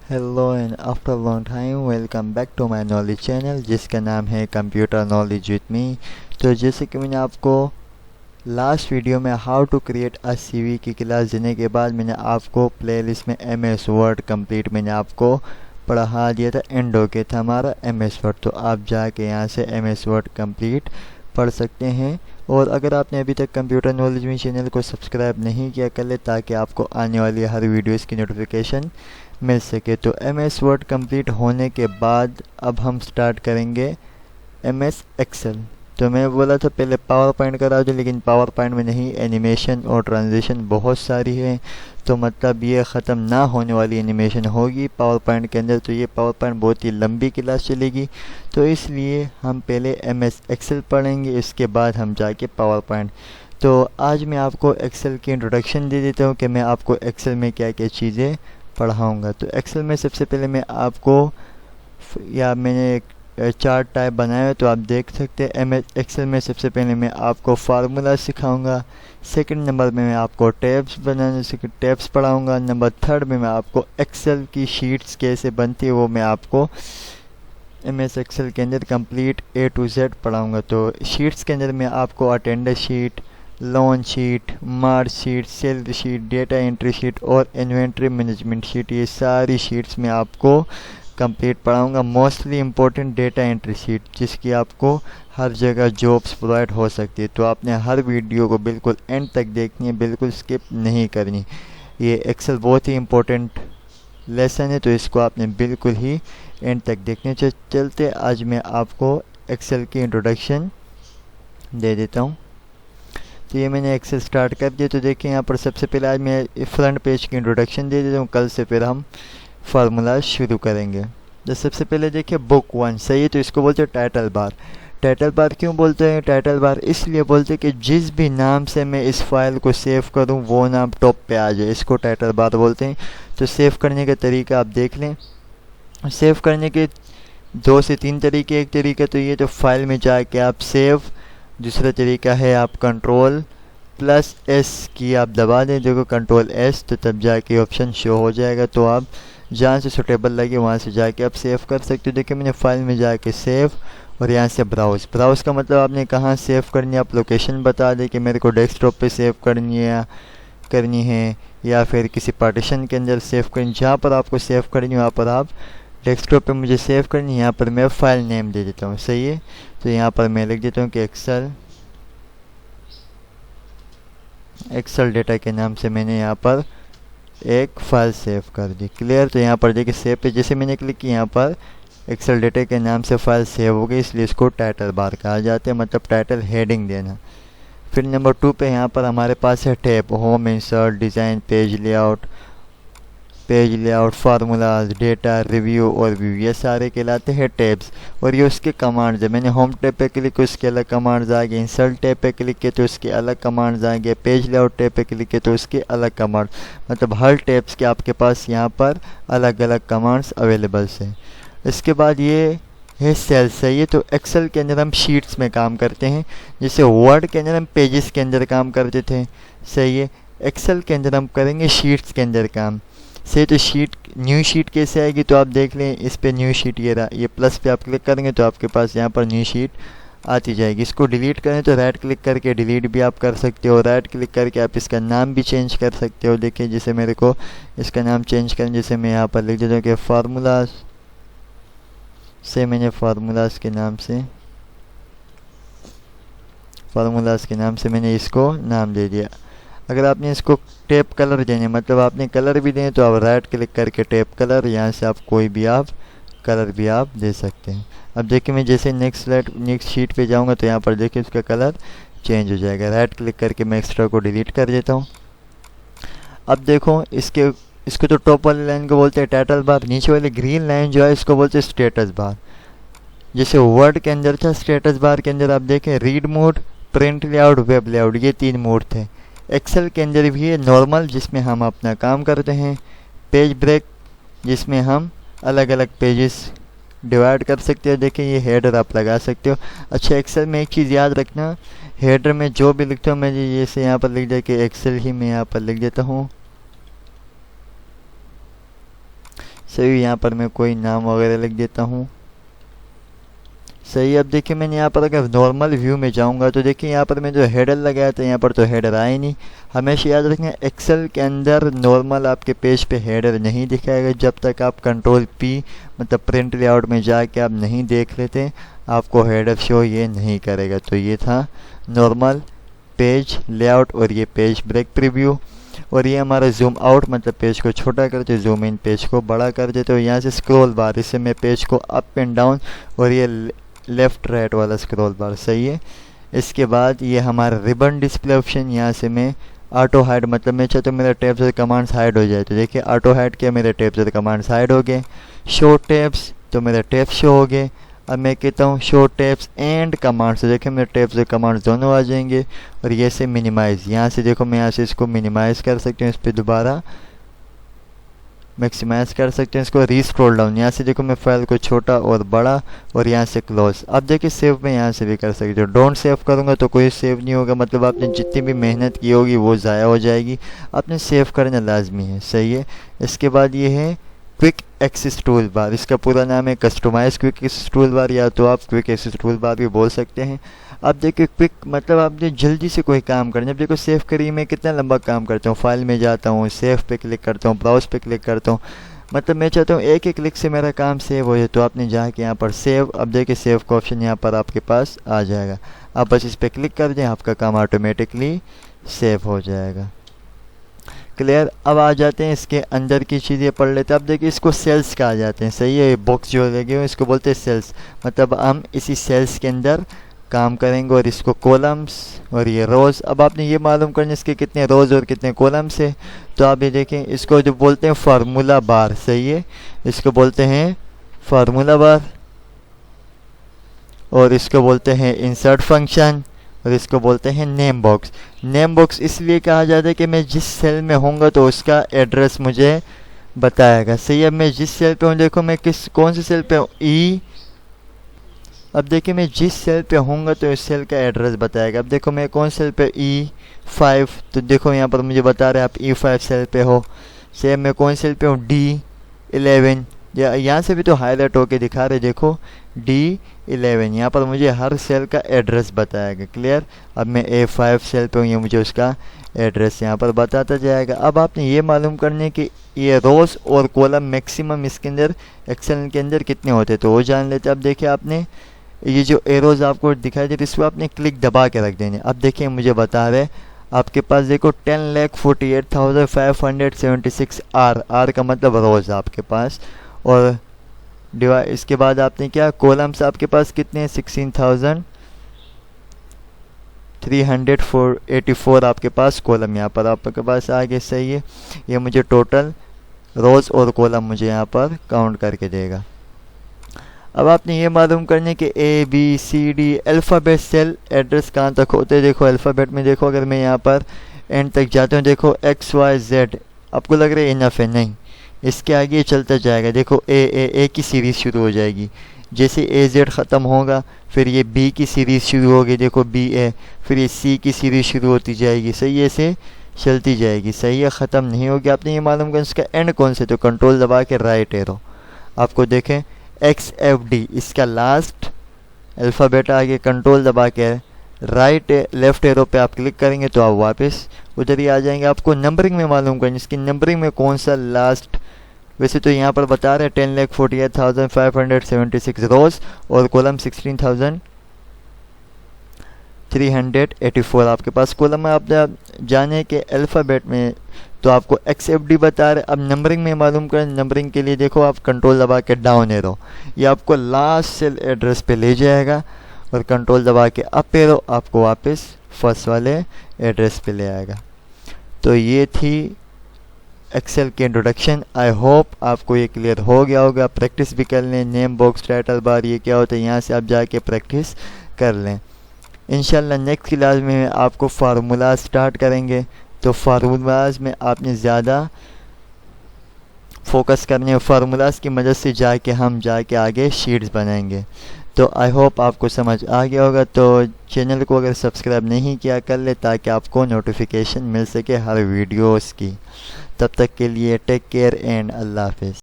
Hello and after long time welcome back to my knowledge channel जिसका नाम है computer knowledge with me. तो जैसे कि मैंने आपको लास्ट वीडियो में how to create a CV की क्लास देने के बाद मैंने आपको प्लेलिस्ट में एमएस वर्ड कंप्लीट मैंने आपको पढ़ा दिया था। एंड हो गया था हमारा एमएस वर्ड। तो आप जाके यहाँ से एमएस वर्ड कंप्लीट पढ़ सकते हैं। और अगर आपने अभी तक कंप्यूटर नॉलेज में चैनल को सब्सक्राइब नहीं किया कर ले ताकि आपको आने वाली हर वीडियोस की नोटिफिकेशन मिल सके। तो एमएस वर्ड कंप्लीट होने के बाद अब हम स्टार्ट करेंगे एमएस एक्सेल। तो मैं बोला था पहले पावर पॉइंट करा दो, लेकिन पावर पॉइंट में नहीं, एनिमेशन और ट्रांजिशन बहुत सारी है। तो मतलब ये ख़त्म ना होने वाली एनिमेशन होगी पावर पॉइंट के अंदर। तो ये पावर पॉइंट बहुत ही लंबी क्लास चलेगी। तो इसलिए हम पहले एमएस एक्सेल पढ़ेंगे, इसके बाद हम जाके पावर पॉइंट। तो आज मैं आपको एक्सेल की इंट्रोडक्शन दे देता हूँ कि मैं आपको एक्सेल में क्या क्या चीज़ें पढ़ाऊँगा। तो एक्सेल में सबसे पहले मैं आपको या मैंने एक चार्ट टाइप बनाया है, तो आप देख सकते हैं। एमएस एक्सेल में सबसे पहले मैं आपको फार्मूला सिखाऊंगा। सेकंड नंबर में मैं आपको टैब्स बनाने से टैब्स पढ़ाऊंगा। नंबर थर्ड में मैं आपको एक्सेल की शीट्स कैसे बनती है वो मैं आपको एमएस एक्सेल के अंदर कंप्लीट ए टू जेड पढ़ाऊंगा। तो शीट्स के अंदर मैं आपको attendance sheet, loan sheet, March sheet, salary sheet, data entry sheet और इन्वेंट्री मैनेजमेंट शीट, ये सारी शीट्स में आपको कंप्लीट पढ़ाऊंगा। Mostly important data entry sheet जिसकी आपको हर जगह जॉब्स प्रोवाइड हो सकती है। तो आपने हर वीडियो को बिल्कुल एंड तक देखनी है, बिल्कुल स्किप नहीं करनी। ये एक्सेल बहुत ही इम्पोर्टेंट लेसन है, तो इसको आपने बिल्कुल ही एंड तक देखने चलते। आज मैं आपको एक्सेल की इंट्रोडक्शन दे देता हूँ। तो ये मैंने एक्सेल स्टार्ट कर दिया। तो देखिए यहाँ पर सबसे पहले आज मैं फ्रंट पेज की इंट्रोडक्शन दे देता हूँ, कल से फिर हम फार्मूला शुरू करेंगे। तो सबसे पहले देखिए बुक 1 सही है, तो इसको बोलते हैं टाइटल बार। टाइटल बार क्यों बोलते हैं टाइटल बार? इसलिए बोलते हैं कि जिस भी नाम से मैं इस फाइल को सेव करूं वो नाम टॉप पे आ जाए, इसको टाइटल बार बोलते हैं। तो सेव करने का तरीका आप देख लें। सेव करने के 2 से 3 तरीके। एक तरीका तो ये, तो फाइल में जाके आप सेव। दूसरा तरीका है आप कंट्रोल+S की आप दबा दें, देखो कंट्रोल+S, तो तब जाके ऑप्शन शो हो जाएगा। तो आप जहाँ से सूटेबल लगे वहाँ से जाके आप सेव कर सकते हो। देखिए मैंने फाइल में जाके सेव और यहाँ से ब्राउज़। ब्राउज़ का मतलब आपने कहाँ सेव करनी है, आप लोकेशन बता दें कि मेरे को डेस्कटॉप पे सेव करनी है या फिर किसी पार्टीशन के अंदर सेव करनी। जहाँ पर आपको सेव करनी है वहाँ पर आप डेस्कटॉप पे मुझे सेव करनी है। यहाँ पर मैं फ़ाइल नेम दे देता हूँ, सही है। तो यहाँ पर मैं लिख देता हूँ कि एक्सेल डेटा के नाम से मैंने यहाँ पर एक फ़ाइल सेव कर दी। क्लियर? तो यहाँ पर देखिए सेव पे जैसे मैंने क्लिक किया, यहाँ पर एक्सेल डेटा के नाम से फ़ाइल सेव हो गई, इसलिए इसको टाइटल बार कहा जाता है, मतलब टाइटल हेडिंग देना। फिर नंबर 2 पे यहाँ पर हमारे पास है tab, home, insert, design, page layout, formulas, data, review और व्यू, ये सारे कहलाते हैं टैब्स। और ये उसके कमांड्स है। मैंने होम टैब पे क्लिक किया उसके अलग कमांड्स आ गए, इंसर्ट टैब पे क्लिक किया तो उसके अलग कमांड्स आ गए, पेज लेआउट टैब पे क्लिक किया तो उसके अलग कमांड, मतलब हर टैब्स के आपके पास यहाँ पर अलग अलग कमांड्स अवेलेबल्स हैं। इसके बाद ये है सेल, सही है। तो एक्सेल के अंदर हम शीट्स में काम करते हैं, जैसे वर्ड के अंदर हम पेजेस के अंदर काम करते थे, सही है। एक्सेल के अंदर हम करेंगे शीट्स के अंदर काम, सही। तो न्यू शीट कैसे आएगी, तो आप देख लें इस पे न्यू शीट ये रहा, ये प्लस पे आप क्लिक करेंगे तो आपके पास यहाँ पर न्यू शीट आती जाएगी। इसको डिलीट करें तो राइट क्लिक करके डिलीट भी आप कर सकते हो, राइट क्लिक करके आप इसका नाम भी चेंज कर सकते हो। देखिए जैसे मेरे को इसका नाम चेंज करें, जैसे मैं यहाँ पर लिख देता हूँ कि फार्मूलाज से, मैंने फार्मूलाज के नाम से मैंने इसको नाम दे दिया। अगर आपने इसको टैब कलर देने, मतलब आपने कलर भी दें, तो आप राइट क्लिक करके टैब कलर, यहाँ से आप कोई भी आप कलर भी आप दे सकते हैं। अब देखिए मैं जैसे नेक्स्ट शीट पे जाऊँगा तो यहाँ पर देखिए उसका कलर चेंज हो जाएगा। राइट क्लिक करके मैं एक्स्ट्रा को डिलीट कर देता हूँ। अब देखो इसको तो टॉप वाली लाइन को बोलते हैं टाइटल बार, नीचे वाली ग्रीन लाइन जो है इसको बोलते हैं स्टेटस बार। जैसे वर्ड के अंदर था स्टेटस बार के अंदर आप देखें read mode, print layout, web layout, ये 3 मोड थे। एक्सेल के अंदर भी है नॉर्मल जिसमें हम अपना काम करते हैं, पेज ब्रेक जिसमें हम अलग अलग पेजेस डिवाइड कर सकते हो। देखिए ये हेडर आप लगा सकते हो। अच्छा एक्सेल में एक चीज़ याद रखना, हेडर में जो भी लिखता हूँ मैं जैसे यहाँ पर लिख दिया कि एक्सेल ही मैं यहाँ पर लिख देता हूँ, सही, यहाँ पर मैं कोई नाम वगैरह लिख देता हूँ। सही, अब देखिए मैंने यहाँ पर अगर नॉर्मल व्यू में जाऊँगा तो देखिए यहाँ पर मैं जो हेडर लगाया था यहाँ पर तो हेडर आए नहीं। हमेशा याद रखना एक्सेल के अंदर नॉर्मल आपके पेज पे हेडर नहीं दिखाएगा जब तक आप कंट्रोल पी मतलब प्रिंट लेआउट में जाके आप नहीं देख लेते, आपको हेडर शो ये नहीं करेगा। तो ये था नॉर्मल पेज लेआउट और ये पेज ब्रेक प्रीव्यू। और ये हमारा जूम आउट मतलब पेज को छोटा करते, जूम इन पेज को बड़ा कर देते। और यहाँ से स्क्रॉल बार, इससे मैं पेज को अप एंड डाउन, और ये लेफ़्ट राइट वाला स्क्रॉल बार। सही है। इसके बाद ये हमारा रिबन डिस्प्ले ऑप्शन, यहाँ से मैं ऑटो हाइड मतलब मैं चाहता हूँ मेरा टैब्स और कमांड्स हाइड हो जाए, तो देखिए ऑटो हाइड किया, मेरे टैब्स और कमांड्स हाइड हो गए। शो टैब्स, तो मेरे टैब्स शो हो गए। अब मैं कहता हूँ शो टैब्स एंड कमांड्स, तो देखिए मेरे टैब्स और कमांड्स दोनों आ जाएंगे। और ये से मिनिमाइज़, यहाँ से देखो मैं यहाँ से इसको मिनिमाइज़ कर सकती हूँ, इस पर दोबारा मैक्सिमाइज़ कर सकते हैं, इसको रीस्क्रॉल डाउन, यहाँ से देखो मैं फाइल को छोटा और बड़ा, और यहाँ से क्लोज। अब देखिए सेव में यहाँ से भी कर सकते हो। डोंट सेव करूँगा तो कोई सेव नहीं होगा, मतलब आपने जितनी भी मेहनत की होगी वो ज़ाया हो जाएगी। आपने सेव करना लाजमी है। सही है। इसके बाद ये है क्विक एक्सेस टूल बार, इसका पूरा नाम है customize quick access tool bar, या तो आप क्विक एक्सेस टूल बार भी बोल सकते हैं। अब देखिए क्विक मतलब आपने जल्दी से कोई काम करना। अब देखो सेव करिए, मैं कितना लंबा काम करता हूँ, फाइल में जाता हूँ, सेव पे क्लिक करता हूँ, ब्राउज पे क्लिक करता हूँ, मतलब मैं चाहता हूँ एक ही क्लिक से मेरा काम सेव हो जाए। तो आपने जाके यहाँ पर सेव, अब देखिए सेव का ऑप्शन यहाँ पर आपके पास आ जाएगा। आप बस इस पर क्लिक कर दें, आपका काम ऑटोमेटिकली सेव हो जाएगा। क्लियर। अब आ जाते हैं इसके अंदर की चीज़ें पढ़ लेते हैं। अब देखिए इसको सेल्स कहा जाते हैं। सही है। बॉक्स जो लगे हुए इसको बोलते हैं सेल्स, मतलब हम इसी सेल्स के अंदर काम करेंगे। और इसको कॉलम्स और ये रोज़। अब आपने ये मालूम करना इसके कितने रोज़ और कितने कॉलम्स है। तो आप ये देखें, इसको जो बोलते हैं फार्मूला बार। सही है। इसको बोलते हैं फार्मूला बार, और इसको बोलते हैं इंसर्ट फंक्शन, और इसको बोलते हैं नेम बॉक्स। नेम बॉक्स इसलिए कहा जाता है कि मैं जिस सेल में होऊंगा तो उसका एड्रेस मुझे बताएगा। सही है। मैं जिस सेल पे हूँ, देखो मैं कौन से सेल पे हूँ, ई। अब देखिए मैं जिस सेल पे होऊंगा तो उस सेल का एड्रेस बताएगा। अब देखो मैं कौन सेल पे, E5, तो देखो यहाँ पर मुझे बता रहे हैं आप E5 सेल पे हो। सेम मैं कौन सेल पे हूँ, D11, या यहाँ से भी तो हाईलाइट होके दिखा रहे, देखो D11, यहाँ पर मुझे हर सेल का एड्रेस बताएगा। क्लियर। अब मैं A5 सेल पे हूँ, ये मुझे उसका एड्रेस यहाँ पर बताता जाएगा। अब आपने ये मालूम करने कि ये रोज़ और कॉलम मैक्सिमम इसके अंदर एक्सेल के अंदर कितने होते, तो वो जान लेते। अब देखिए आपने ये जो एरोज़ आपको दिखाई दे रही है, इसको आपने क्लिक दबा के रख देने। अब देखिए मुझे बता रहे आपके पास देखो 10,48,576 आर का मतलब रोज़ आपके पास। और इसके बाद आपने क्या, कॉलम्स आपके पास कितने हैं, 16,384 आपके पास कॉलम यहाँ पर आपके पास आ गए। सही है। ये मुझे टोटल रोज़ और कॉलम मुझे यहाँ पर काउंट करके देगा। अब आपने ये मालूम करने के ABCD अल्फ़ाबेट सेल एड्रेस कहाँ तक होते हैं। देखो अल्फ़ाबेट में देखो, अगर मैं यहाँ पर एंड तक जाता हूँ, देखो XYZ, आपको लग रहा है इनफ है, नहीं, इसके आगे चलता जाएगा। देखो ए की सीरीज़ शुरू हो जाएगी, जैसे AZ ख़त्म होगा फिर ये B की सीरीज़ शुरू होगी, देखो BA, फिर ये C की सीरीज़ शुरू होती जाएगी। सही है, से चलती जाएगी। सही है, ख़त्म नहीं होगी। आपने ये मालूम करना इसका एंड कौन से, तो कंट्रोल दबा के राइट एरो, आपको देखें XFD इसका लास्ट अल्फ़ाबेट आगे, कंट्रोल दबा के राइट लेफ़्ट एरो पे आप क्लिक करेंगे तो आप वापस उधर ही आ जाएंगे। आपको नंबरिंग में मालूम करनी, इसकी नंबरिंग में कौन सा लास्ट, वैसे तो यहाँ पर बता रहे हैं 10,48,576 रोज़ और कॉलम 16,384 आपके पास कॉलम है। आप जाने के अल्फ़ाबेट में तो आपको XFD बता रहे। अब नंबरिंग में मालूम करें, नंबरिंग के लिए देखो आप कंट्रोल दबा के डाउन एरो, ये आपको लास्ट सेल एड्रेस पे ले जाएगा, और कंट्रोल दबा के अप एरो आपको वापस फर्स्ट वाले एड्रेस पे ले आएगा। तो ये थी एक्सेल की इंट्रोडक्शन। आई होप आपको ये क्लियर हो गया होगा। प्रैक्टिस भी कर लें, नेम बॉक्स, टाइटल बार, ये क्या होता है, यहाँ से आप जाके प्रैक्टिस कर लें। इंशाल्लाह नेक्स्ट क्लास में आपको फार्मूला स्टार्ट करेंगे, तो फार्मूलाज में आपने ज़्यादा फोकस करने हैं। फार्मूलाज की मदद से जाके हम जाके आगे शीट्स बनाएंगे। तो आई होप आपको समझ आ गया होगा। तो चैनल को अगर सब्सक्राइब नहीं किया कर ले, ताकि आपको नोटिफिकेशन मिल सके हर वीडियोस की। तब तक के लिए टेक केयर एंड अल्लाह हाफिज़।